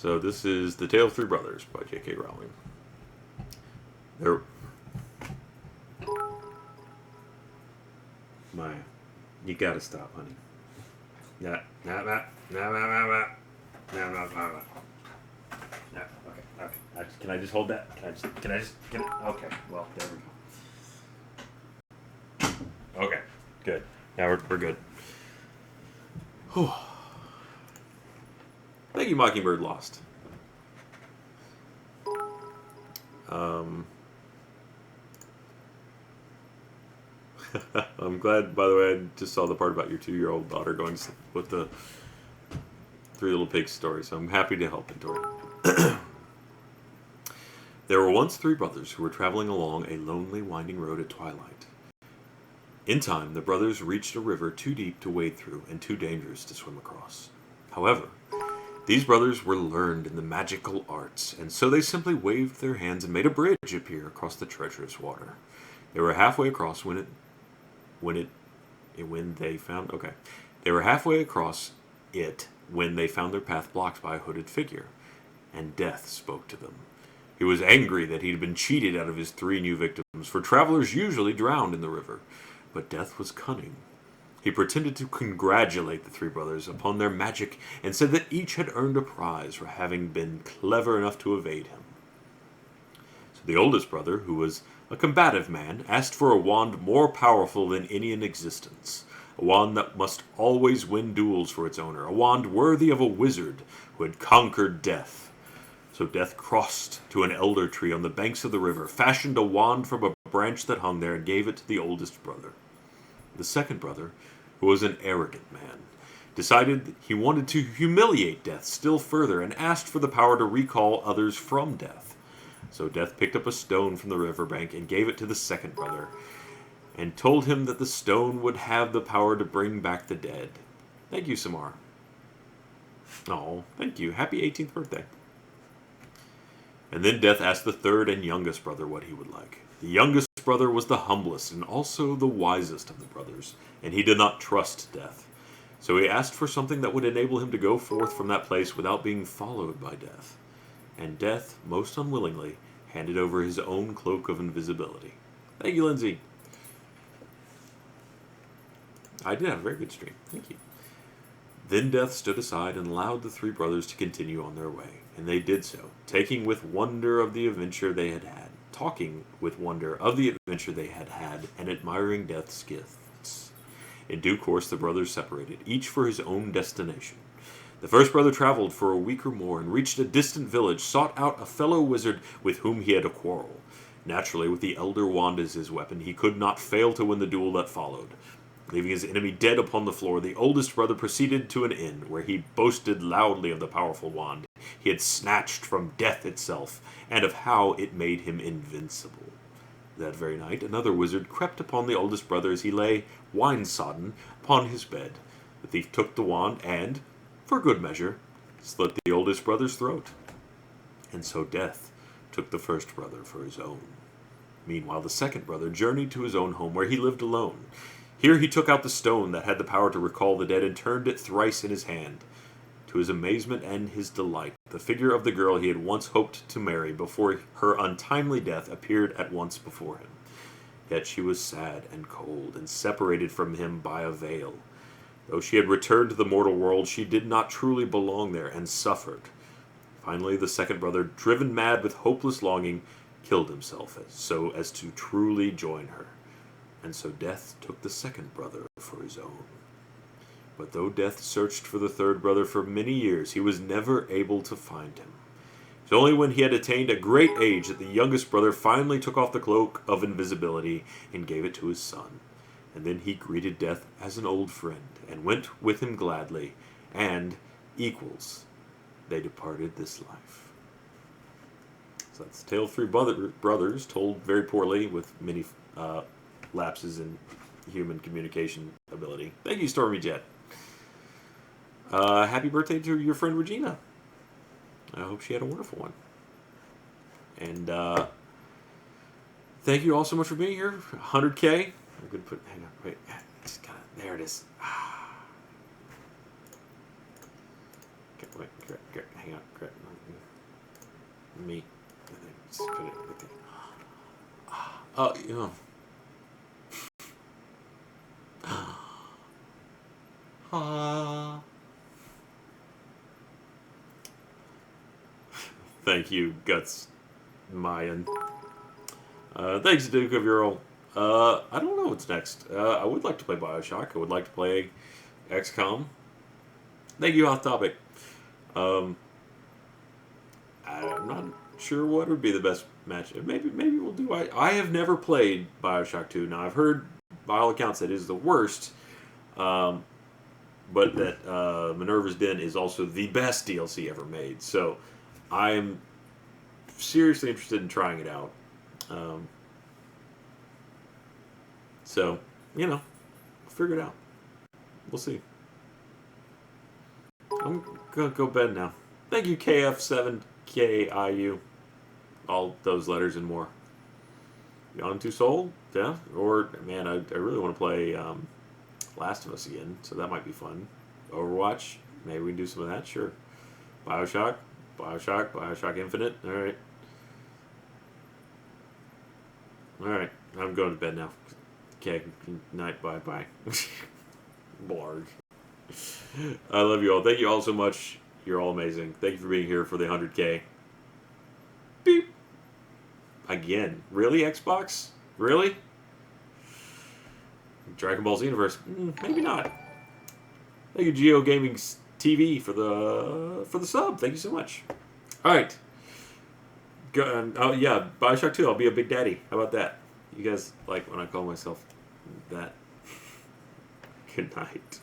So this is The Tale of Three Brothers by J.K. Rowling. There, Maya, you gotta stop, honey. Nah, nah, nah, nah, nah, nah, nah, nah, nah, nah, nah. No, okay. Can I just hold that? Okay, well, there we go. Okay, good. Now we're good. Whew. Thank you, Mockingbird Lost. I'm glad, by the way, I just saw the part about your 2-year-old daughter going with the Three Little Pigs story, so I'm happy to help it, Tori. There were once three brothers who were traveling along a lonely, winding road at twilight. In time, the brothers reached a river too deep to wade through and too dangerous to swim across. However, these brothers were learned in the magical arts, and so they simply waved their hands and made a bridge appear across the treacherous water. They were halfway across when they found okay. They were halfway across it when they found their path blocked by a hooded figure, and Death spoke to them. He was angry that he had been cheated out of his 3 new victims, for travelers usually drowned in the river. But Death was cunning. He pretended to congratulate the three brothers upon their magic and said that each had earned a prize for having been clever enough to evade him. So the oldest brother, who was a combative man, asked for a wand more powerful than any in existence. A wand that must always win duels for its owner. A wand worthy of a wizard who had conquered death. So Death crossed to an elder tree on the banks of the river, fashioned a wand from a branch that hung there, and gave it to the oldest brother. The second brother, who was an arrogant man, decided he wanted to humiliate Death still further and asked for the power to recall others from Death. So Death picked up a stone from the riverbank and gave it to the second brother, and told him that the stone would have the power to bring back the dead. Thank you, Samar. Oh, thank you. Happy 18th birthday. And then Death asked the third and youngest brother what he would like. The youngest brother was the humblest and also the wisest of the brothers, and he did not trust Death. So he asked for something that would enable him to go forth from that place without being followed by Death. And Death, most unwillingly, handed over his own cloak of invisibility. Thank you, Lindsay. I did have a very good stream. Thank you. Then Death stood aside and allowed the three brothers to continue on their way, and they did so, talking with wonder of the adventure they had had, and admiring Death's gifts. In due course, the brothers separated, each for his own destination. The first brother traveled for a week or more and reached a distant village, sought out a fellow wizard with whom he had a quarrel. Naturally, with the elder wand as his weapon, he could not fail to win the duel that followed. Leaving his enemy dead upon the floor, the oldest brother proceeded to an inn, where he boasted loudly of the powerful wand he had snatched from death itself, and of how it made him invincible. That very night, another wizard crept upon the oldest brother as he lay, wine-sodden, upon his bed. The thief took the wand and, for good measure, slit the oldest brother's throat. And so Death took the first brother for his own. Meanwhile, the second brother journeyed to his own home, where he lived alone. Here he took out the stone that had the power to recall the dead and turned it thrice in his hand. To his amazement and his delight, the figure of the girl he had once hoped to marry before her untimely death appeared at once before him. Yet she was sad and cold and separated from him by a veil. Though she had returned to the mortal world, she did not truly belong there and suffered. Finally, the second brother, driven mad with hopeless longing, killed himself so as to truly join her. And so Death took the second brother for his own. But though Death searched for the third brother for many years, he was never able to find him. It was only when he had attained a great age that the youngest brother finally took off the cloak of invisibility and gave it to his son. And then he greeted Death as an old friend, and went with him gladly, and, equals, they departed this life. So that's the tale of three brothers, told very poorly with many lapses in human communication ability. Thank you, Stormy Jet. Happy birthday to your friend Regina. I hope she had a wonderful one. And thank you all so much for being here. 100K. I'm going to put, hang on, wait. Just gotta, there it is. Hang on. Me. Just put it right there. Oh, you know. Thank you, Guts Mayan. Thanks, Duke of Ural. I don't know what's next. I would like to play Bioshock. I would like to play XCOM. Thank you, Off Topic. I'm not sure what would be the best match. Maybe we'll do. I have never played Bioshock 2. Now I've heard by all accounts that it is the worst. But that Minerva's Den is also the best DLC ever made. So I am seriously interested in trying it out. So, we'll figure it out. We'll see. I'm going to go bed now. Thank you, KF7KIU. All those letters and more. Gone to Soul? Yeah. Or, man, I really want to play Last of Us again, so that might be fun. Overwatch? Maybe we can do some of that, sure. Bioshock Infinite. Alright. Alright, I'm going to bed now. Okay, night, bye. Blarg. I love you all. Thank you all so much. You're all amazing. Thank you for being here for the 100K. Beep. Again. Really, Xbox? Really? Dragon Ball Xenoverse? Maybe not. Thank you, Geo Gaming TV, for the sub. Thank you so much. All right. Oh yeah, Bioshock 2. I'll be a big daddy. How about that? You guys like when I call myself that? Good night.